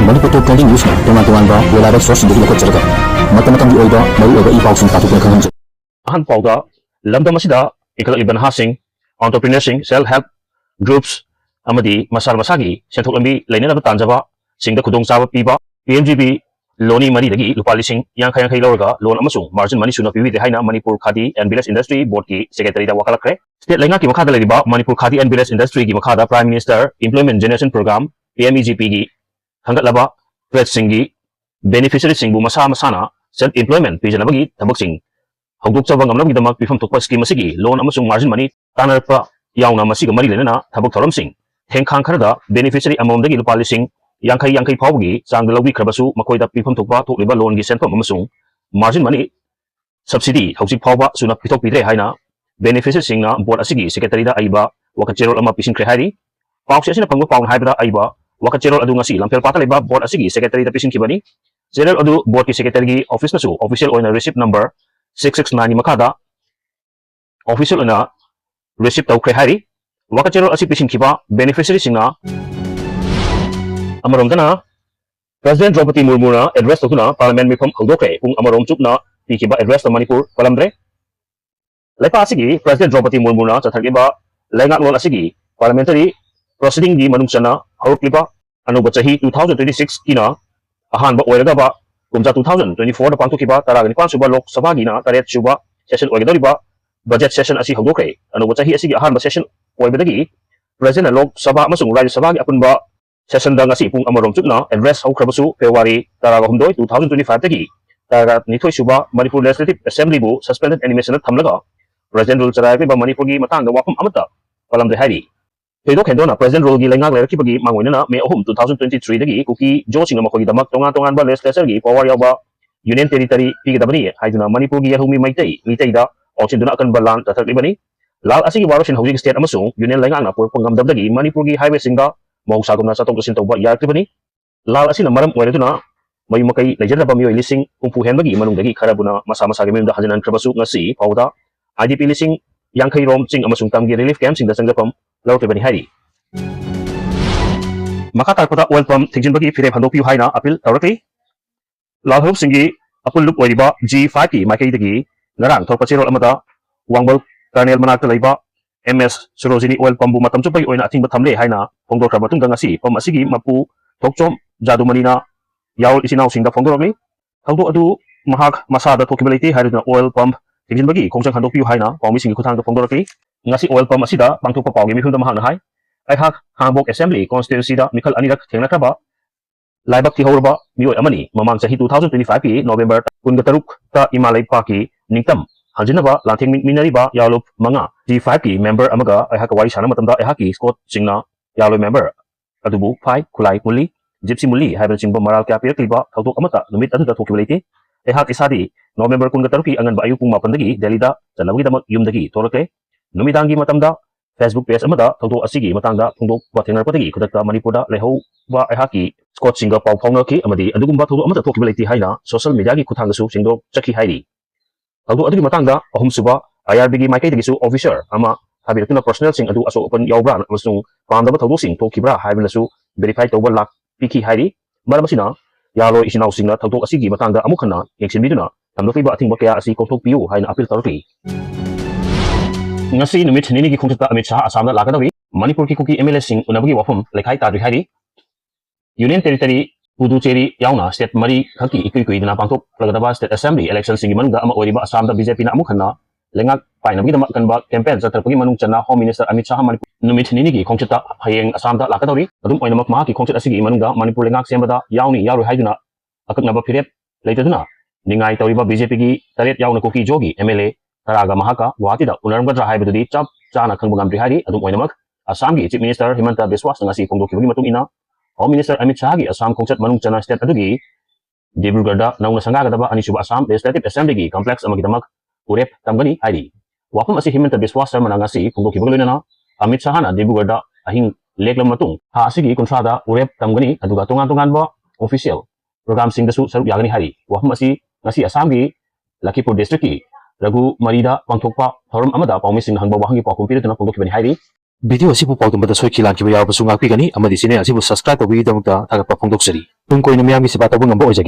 Manipur top trending news dengan reliable source dari lokal cerita. Mata-mata di oida baru ada ipau sing patut kan. Ahan pauda lamda masida ikaliban hasing entrepreneurship self-help groups amadi masagi senthok lambi lainana tanjaba singda khudong chaba piba PMGP loni mari dagi lupa lising yang kaya lorga loan amasung margin money suna pibidare haina Manipur Khadi and Village Industry Board ki secretary da wakalakre state lainga ki makhada leriba Manipur Khadi and Village Industry ki makhada Prime Minister Employment Generation Program PMEGP gi hangatlaba trade singi beneficiary singbu masana self employment pijanabagi thabak sing hawduk chaba ngamlam gidamak pifam thokpa scheme asigi loan amasung margin money tanarpa yauna masiga mari lenana thabak thoram sing thengkhang kharada beneficiary amount dagi lupa lising yang kai phawgi changda lawbi khrabasu makoida pifam thokpa thokliba loan gi senfam amasung margin money subsidy hawsik phawba suna pithok pidre haina beneficiary singna board asigi secretary da aiba wakacherol ama pising khre hairi pawse asina pangwa pawn haibra aiba wakacherol adu ngasi lampel pata leba board asigi secretary da pising kibani general adu board ki secretary gi office nasu official oina receipt number 669 makada official oina receipt tawkhre hairi wakacherol asi pising kiba beneficiary singna Amaromdana President Draupadi Murmu na address tokuna parliament mifam hawdokre pung amarom chupna pikiba address to Manipur palamdre laipa asigi President Draupadi Murmu na chathagiba laingak lol asigi parliamentary proceeding gi manungsana hawkliba anuba chahi 2026 kina ahanba oiragaba kumja 2024 da pangthokiba taragani pansuba lok sabha gina taret suba session oigadoriba budget session asi hawdokre anuba chahi asigi ahanba session oibadagi President lok sabha amasung rajya sabha gi apunba session da ngasi pung amarom chupna address hawkhrabasu February 2025 dagi tarat nithoi suba Manipur Legislative Assembly bu suspended animation na thamlaga President rule charai ba Manipur gi matangda wafam amata palamdre hairi thedok hendona President rule gi laingak lerki bagi mangoina me ahum 2023 dagi kuki jo singa makogi damak tongan ba legislature gi power yawa union territory pi dabani haiduna Manipur gi yarhumi mitai da ochinduna kan balan tathaklibani lal asigi waroshin hawjik state amasung union laingak na pur pangam dabdagi Manipur gi highway singda mausagumna sa tongtosin tawba yarkribani lal asina maram oiraduna mayu makai lejaraba mioi lising umpu henbagi manungdagi kharabuna masa gememda hajanan krabasu ngasi pauda IDP lising yang kai rom ching amasung tamgi relief camp sing da sangjapam lawkribani hari maka tarpada oil pump thijinbagi fire bhandopi haina apil tawraki lal hob singi apul lup oiriba G5 ki makai dagi ngarang thorpachirol amada wangbal Colonel manakta laiba MS Surojini oil pump matam chupai oina ating bathamle haina phongdor khra matung dangasi pam asigi mapu thokchom jadumanina yaul isinau singda phongdorni thangdo adu mahak masada thokibeliti hairuna oil pump thijinbagi khongchang handokpiu haina pawmi singi khuthangda phongdoraki ngasi oil pump asida pangthokpa pawgi mihunda mahana hai aihak hangbok assembly constituency da mikhal anirak thengnakraba laibak thi horba mioi amani mamang chahi 2025 ki November 13 ta imalai paki ningtam Hanjinaba lanting minariba yalup manga G5 ki member amaga aihak wari sana matamda aihaki Scott singna yalup member adubu phai khulai muli gypsy muli haiban singba maral kya pirkliba thautok amata numit adu da thokibeliti aihak isadi November 13 ki angan ba ayu pung mapan dagi Delhi da jalabagi damak yumdagi torake numidangi matamda Facebook page amada thautok asigi matangda phungdok bathengar patagi khudakta Manipur da leho ba aihaki Scott singa pau phaunaki amadi adugumba thautok amata thokibeliti haina social media gi khuthangasu singdok chakhi hairi Adu adu matangda ahum suba IRB gi maikai dagisu officer ama habirtuna personnel sing adu aso open yawbra amasung pamdaba thawdo sing thokibra haibinasu verify tawba lak piki hairi maramasina yalo isinau singna thawdo asigi matangda amukhana yengsinbiduna tamlokiba athingba kaya asi kothok piu haina apil tarki ngasi numit nini gi khongtata Amit Shah asamda lakadawi Manipur ki kuki MLA sing unabagi wafum lekhai tadri hairi union territory Puducherry yauna state mari khaki ikui dina pangthok lagadaba state assembly election singi manungda ama oriba Assam da BJP na amukhana lengak painabagi dama kanba campaign satrapagi manung chana home minister Amit Shah Manipur numit nini gi khongchata hayeng Assam da lakadori adum oinamak ma ki khongchat asigi manungda Manipur lengak sembada yauni yaru haiduna akaknaba phiret leitaduna ningai tawriba BJP gi taret yauna koki jogi MLA taraga mahaka guwahati da unaramgadra haibadudi chap chana khangbagam rihari adum oinamak Assam gi chief minister Himanta Biswa ngasi khongdokibagi matung ina Home Minister Amit Shah gi Assam khongchat manung chana state adugi Dibrugarh nauna sangagadaba anisuba Assam Legislative Assembly gi complex amagi damak urep tamgani hairi wafam asi Himanta Biswa Sharma ngasi phongdokibagi loinana Amit Shah na Dibrugarh ahing leklam matung ha asigi kontrada urep tamgani aduga tongan ba official program sing dasu saruk yagani hairi wafam asi ngasi Assam gi Lakipur district ki Ragu Marida pangthokpa thorum amada pawmi sing hangba wahangi pakum pirituna phongdokibani hairi Video asibu pagdambada soikilan kiba yaw basung akpi gani amadi sine asibu subscribe to video damukta thagapa phongdoksari tung koina miyamgi siba tawbu ngamba oijage